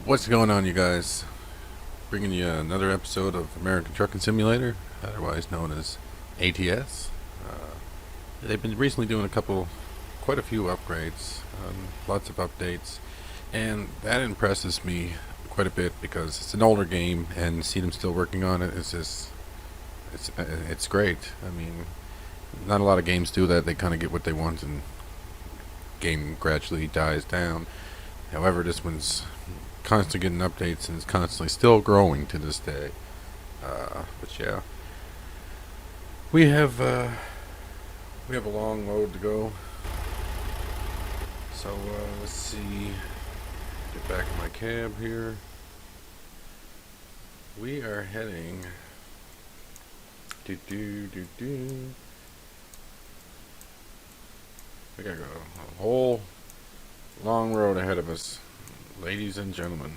What's going on, you guys? Bringing you another episode of American Trucking Simulator, otherwise known as ATS. They've been recently doing quite a few upgrades, lots of updates, and that impresses me quite a bit because it's an older game, and see them still working on it. It's great. I mean, not a lot of games do that. They kind of get what they want, and game gradually dies down. However, this one's constantly getting updates and is constantly still growing to this day. But yeah, we have uh, we have a long road to go. So let's see. Get back in my cab here. We are heading. Do do do do. We got a whole long road ahead of us, ladies and gentlemen.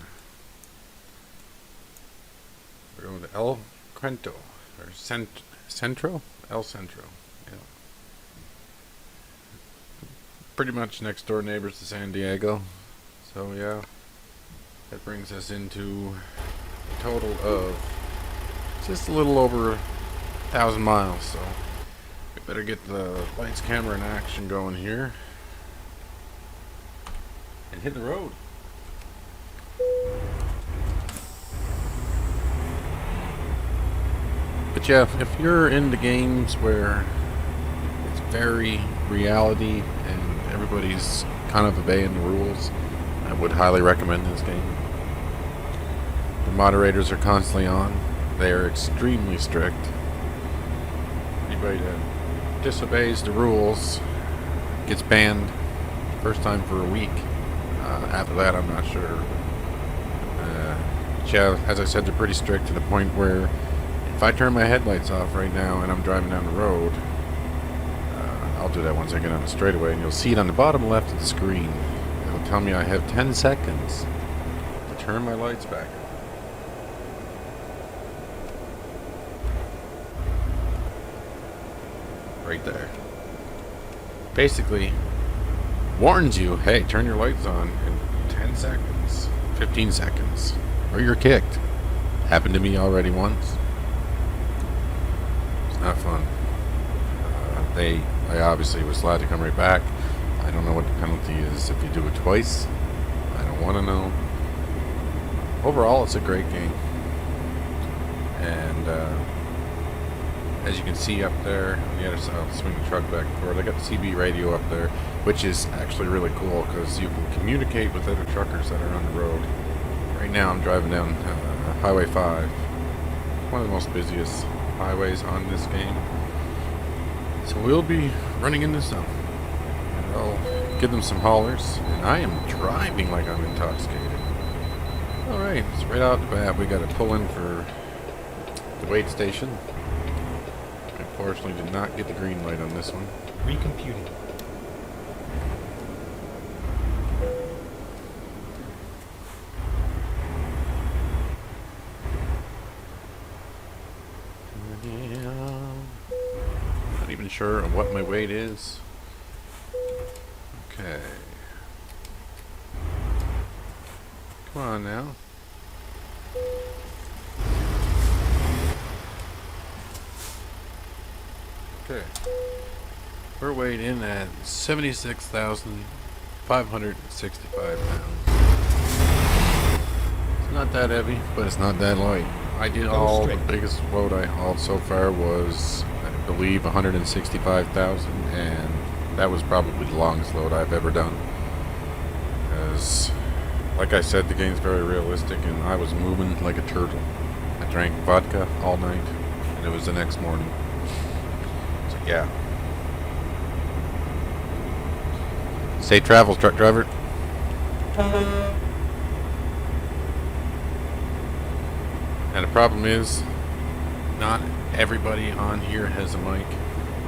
We're going to El Cuento, or Centro? El Centro, yeah. Pretty much next door neighbors to San Diego. So yeah, that brings us into a total of just a little over 1,000 miles. So we better get the lights, camera, and action going here. And hit the road. But yeah, if you're into games where it's very reality and everybody's kind of obeying the rules, I would highly recommend this game. The moderators are constantly on. They are extremely strict. Anybody that disobeys the rules gets banned first time for a week. After that, I'm not sure. Yeah, as I said, they're pretty strict to the point where if I turn my headlights off right now and I'm driving down the road, I'll do that once I get on the straightaway, and you'll see it on the bottom left of the screen. It'll tell me I have 10 seconds to turn my lights back on. Right there. Basically, warns you, hey, turn your lights on in 10 seconds, 15 seconds, or you're kicked. Happened to me already once. It's not fun. I obviously was allowed to come right back. I don't know what the penalty is if you do it twice. I don't want to know. Overall, it's a great game. And as you can see up there on the other side, I'll swing the truck back and forth. I got the CB radio up there, which is actually really cool because you can communicate with other truckers that are on the road. Right now I'm driving down Highway 5, one of the most busiest highways on this game. So we'll be running into some. And I'll give them some hollers. And I am driving like I'm intoxicated. Alright, so right out the bat we got to pull in for the wait station. Unfortunately did not get the green light on this one. Recomputing. Not even sure of what my weight is. Okay. Come on now. Okay. We're weighed in at 76,565 pounds. It's not that heavy, but it's not that light. I did all, the biggest load I hauled so far was, I believe, 165,000, and that was probably the longest load I've ever done. Because, like I said, the game's very realistic, and I was moving like a turtle. I drank vodka all night, and it was the next morning. So, yeah. Safe travels, truck driver. And the problem is, not everybody on here has a mic,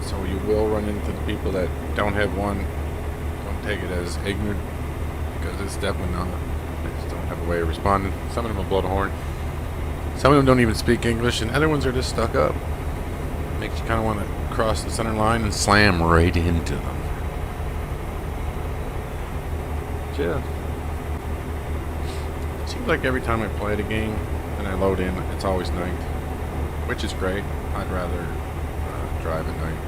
so you will run into the people that don't have one. Don't take it as ignorant, because it's definitely not. They just don't have a way of responding. Some of them will blow the horn. Some of them don't even speak English, and other ones are just stuck up. Makes you kind of want to cross the center line and slam right into them. Yeah. Seems like every time I play the game and I load in, it's always night, which is great. I'd rather drive at night.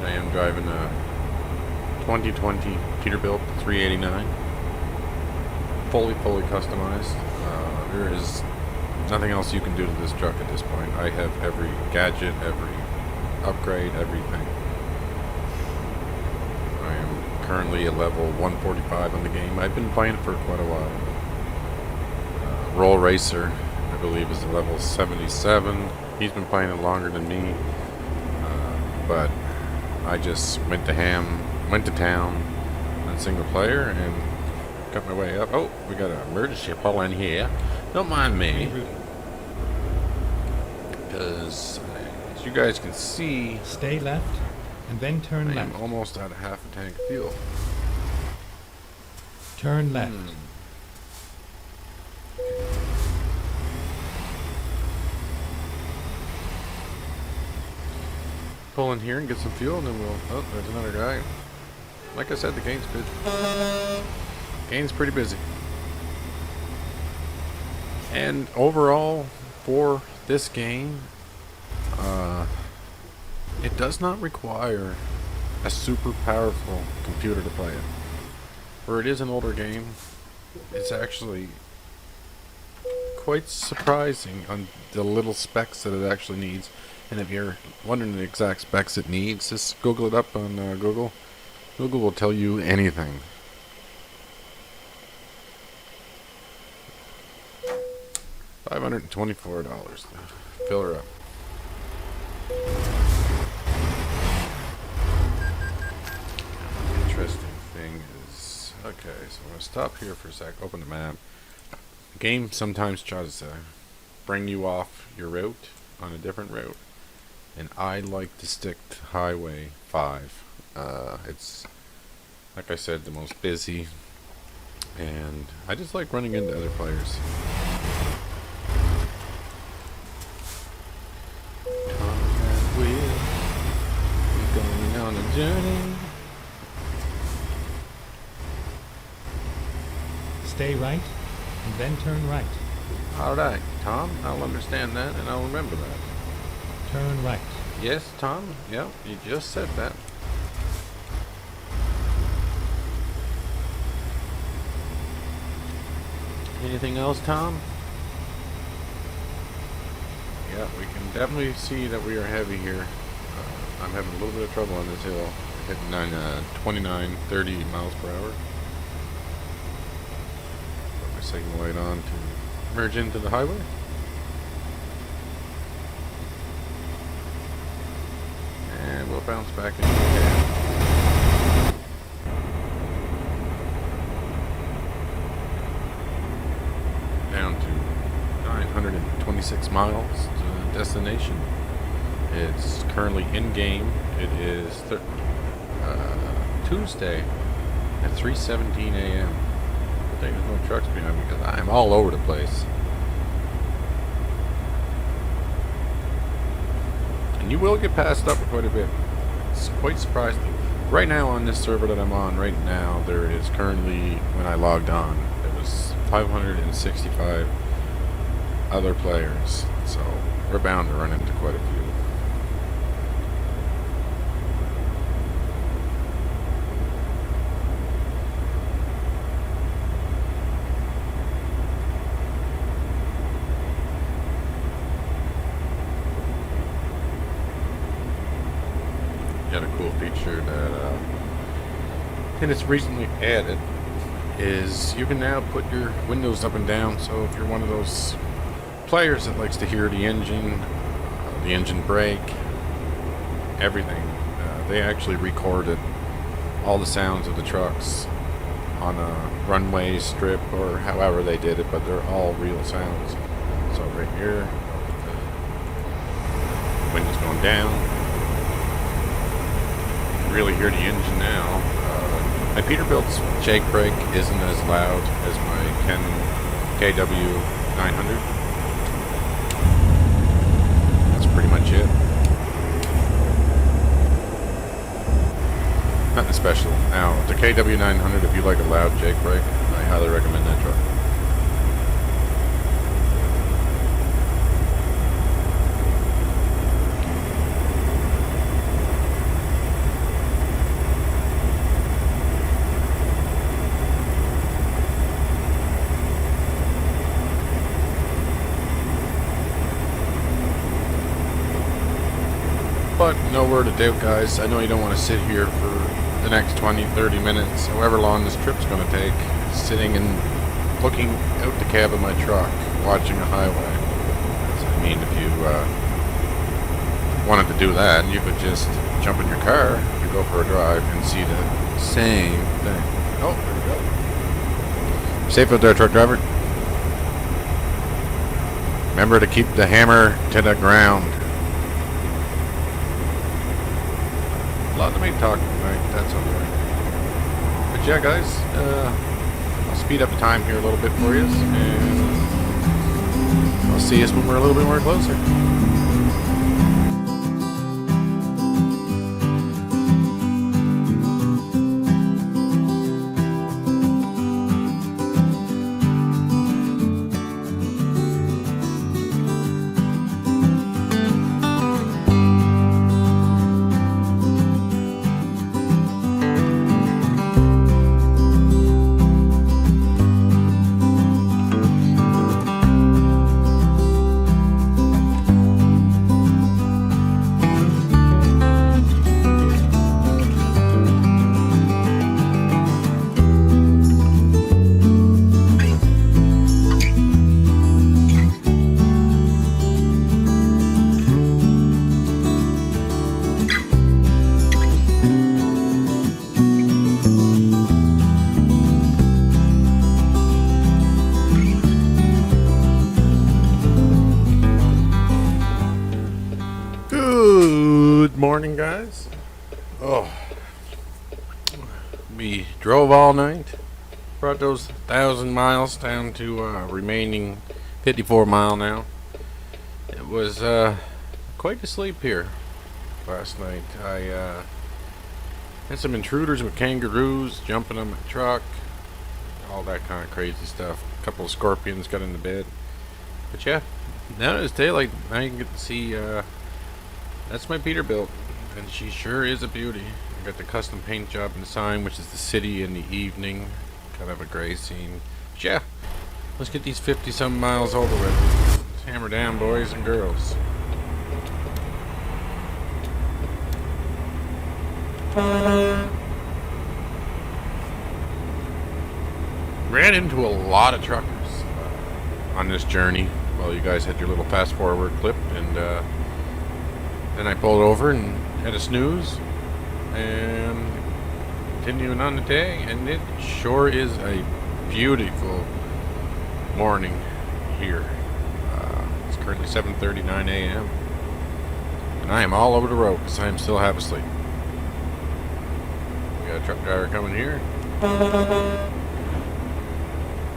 I am driving a 2020 Peterbilt 389, fully customized. There is nothing else you can do to this truck at this point. I have every gadget, every upgrade, everything. I am currently a level 145 on the game. I've been playing it for quite a while. Roll Racer, I believe, is a level 77. He's been playing it longer than me, but I just went to town on single player and got my way up. Oh, we got an emergency pull in here. Don't mind me, because as you guys can see, stay left and then turn left. I'm almost out of half a tank of fuel. Turn left. Pull in here and get some fuel, and then we'll... Oh, there's another guy. Like I said, the game's good. Game's pretty busy. And overall, for this game, it does not require a super powerful computer to play it. Where it is an older game, it's actually quite surprising on the little specs that it actually needs. And if you're wondering the exact specs it needs, just Google it up on Google. Google will tell you anything. $524. Fill her up. Interesting thing is, okay, so I'm gonna stop here for a sec. Open the map. The game sometimes tries to bring you off your route on a different route, and I like to stick to Highway 5. It's, like I said, the most busy, and I just like running into other players. We're going on a journey. Stay right and then turn right. Alright, Tom, I'll understand that and I'll remember that. Turn right. Yes, Tom? Yep, you just said that. Anything else, Tom? Yeah, we can definitely see that we are heavy here. I'm having a little bit of trouble on this hill. Hitting 29, 30 miles per hour. Put my signal light on to merge into the highway. And we'll bounce back into the cab. Down to 926 miles to the destination. It's currently in game. It is Tuesday at 3:17 a.m. I think there's no trucks behind me because I'm all over the place. And you will get passed up quite a bit. It's quite surprising. Right now on this server that I'm on right now, there is currently, when I logged on, there was 565 other players. So we're bound to run into quite a few. Got a cool feature that, and it's recently added, is you can now put your windows up and down. So if you're one of those players that likes to hear the engine brake, everything, they actually recorded all the sounds of the trucks on a runway strip or however they did it, but they're all real sounds. So right here, the windows going down. Really hear the engine now. My Peterbilt's jake brake isn't as loud as my Ken KW 900. That's pretty much it. special. Now, the KW900, if you like a loud Jake brake, I highly recommend that truck. But no word of doubt, guys. I know you don't want to sit here for the next 20, 30 minutes, however long this trip's going to take, sitting and looking out the cab of my truck, watching a highway. So, I mean, if you wanted to do that, you could just jump in your car and go for a drive and see the same thing. Oh, there we go. Safe out there, truck driver. Remember to keep the hammer to the ground. A lot of me talking tonight, that's alright. But yeah, guys, I'll speed up the time here a little bit for you, and I'll see us when we're a little bit more closer. Morning, guys. Oh, we drove all night, brought those 1,000 miles down to remaining 54 mile now. It was quite a sleep here last night. I had some intruders with kangaroos jumping on my truck, all that kind of crazy stuff. A couple of scorpions got into bed. But yeah, now that it's daylight, now you can get to see that's my Peterbilt, and she sure is a beauty. I got the custom paint job and sign, which is the city in the evening. Kind of a gray scene. But yeah, let's get these 50-some miles over with. Let's hammer down, boys and girls. Ran into a lot of truckers on this journey while you guys had your little fast forward clip, and then I pulled over and had a snooze and continuing on the day, and it sure is a beautiful morning here. It's currently 7:39 a.m. and I am all over the road because I am still half asleep. We got a truck driver coming here.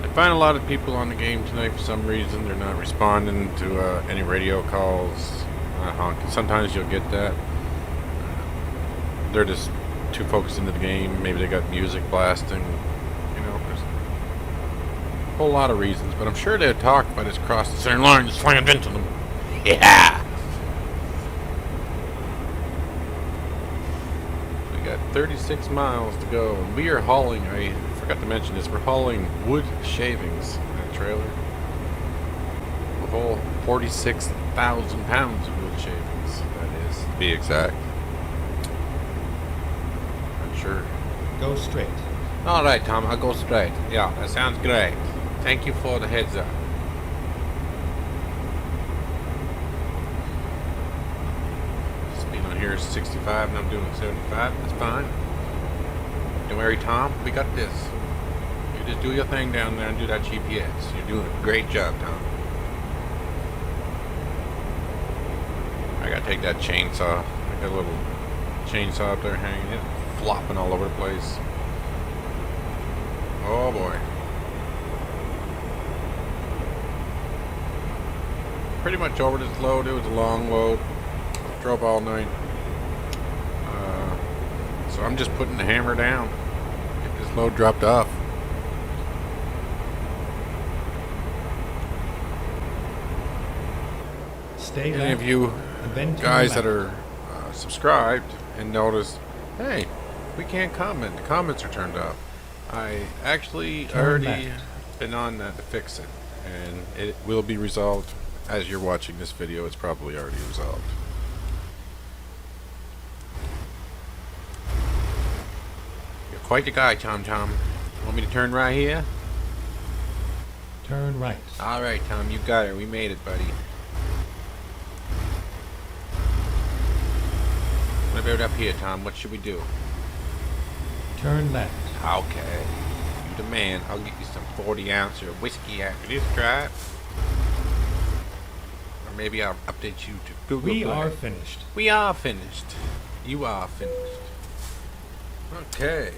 I find a lot of people on the game tonight for some reason. They're not responding to any radio calls. Sometimes you'll get that. They're just too focused into the game. Maybe they got music blasting. You know, there's a whole lot of reasons. But I'm sure they'd talk if I just crossed the center line and slammed into them. Yeah! We got 36 miles to go. And we are hauling, I forgot to mention this, we're hauling wood shavings in that trailer. A whole 46,000 pounds of wood shavings, that is, to be exact. Not sure. Go straight. Alright, Tom, I'll go straight. Yeah, that sounds great. Thank you for the heads up. Speed on here is 65 and I'm doing 75. That's fine. Don't worry, Tom, we got this. You just do your thing down there and do that GPS. You're doing a great job, Tom. I gotta take that chainsaw. I got a little chainsaw up there hanging, it flopping all over the place. Oh boy. Pretty much over this load. It was a long load. Drove all night. So I'm just putting the hammer down. Get this load dropped off. Stay Any left, of you and then turn guys left. that are subscribed and notice, hey, we can't comment. The comments are turned off. I actually Turn already left. been on that to fix it, and it will be resolved. As you're watching this video, it's probably already resolved. You're quite the guy, Tom Tom. Want me to turn right here? Turn right. All right, Tom, you got it. We made it, buddy. What about up here, Tom? What should we do? Turn left. Okay. You the man. I'll get you some 40 ounce of whiskey after this drive. Or maybe I'll update you to Google We Play. are finished. We are finished. You are finished. Okay.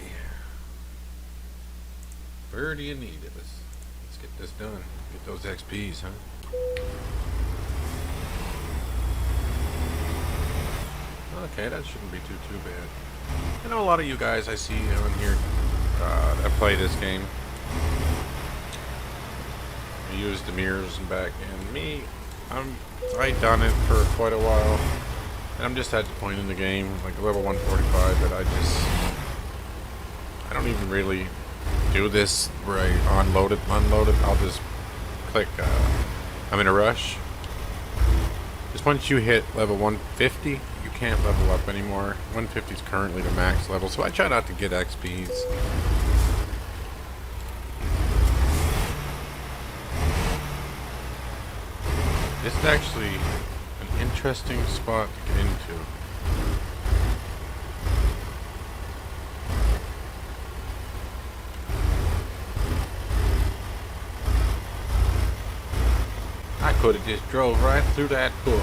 Where do you need it? Let's get this done. Get those XPs, huh? Okay, that shouldn't be too bad. I know a lot of you guys I see on here that play this game. I use the mirrors and back end. Me, I done it for quite a while, and I'm just at the point in the game, like level 145, that I don't even really do this where I unload it. I'll just click. I'm in a rush. Just once you hit level 150, you can't level up anymore. 150 is currently the max level, so I try not to get XPs. This is actually an interesting spot to get into. I could have just drove right through that bush.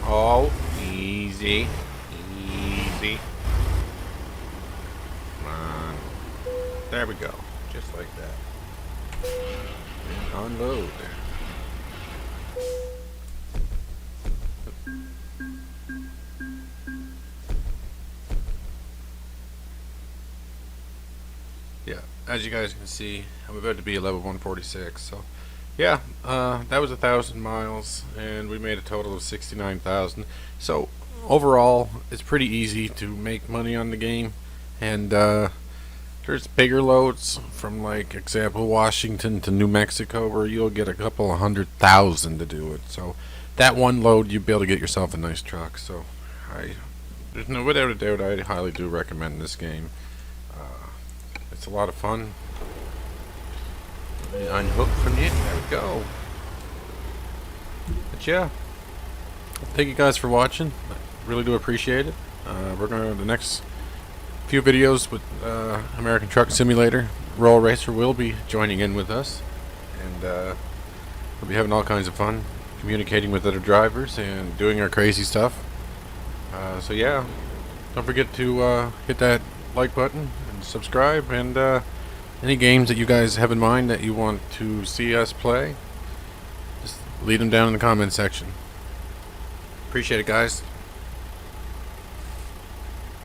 Oh, easy, easy. Come on. There we go, just like that. And unload. Yeah, as you guys can see, I'm about to be at level 146, so yeah, that was 1,000 miles, and we made a total of 69,000. So overall, it's pretty easy to make money on the game, and there's bigger loads from, like, example, Washington to New Mexico, where you'll get a couple of 100,000 to do it. So that one load, you'll be able to get yourself a nice truck. So there's no, without a doubt, I highly do recommend this game. It's a lot of fun. Unhook from it. There we go. But yeah, thank you guys for watching. I really do appreciate it. We're going to the next few videos with American Truck Simulator. Roll Racer will be joining in with us, and we'll be having all kinds of fun, communicating with other drivers and doing our crazy stuff. So yeah, don't forget to hit that like button and subscribe, and any games that you guys have in mind that you want to see us play, just leave them down in the comment section. Appreciate it, guys.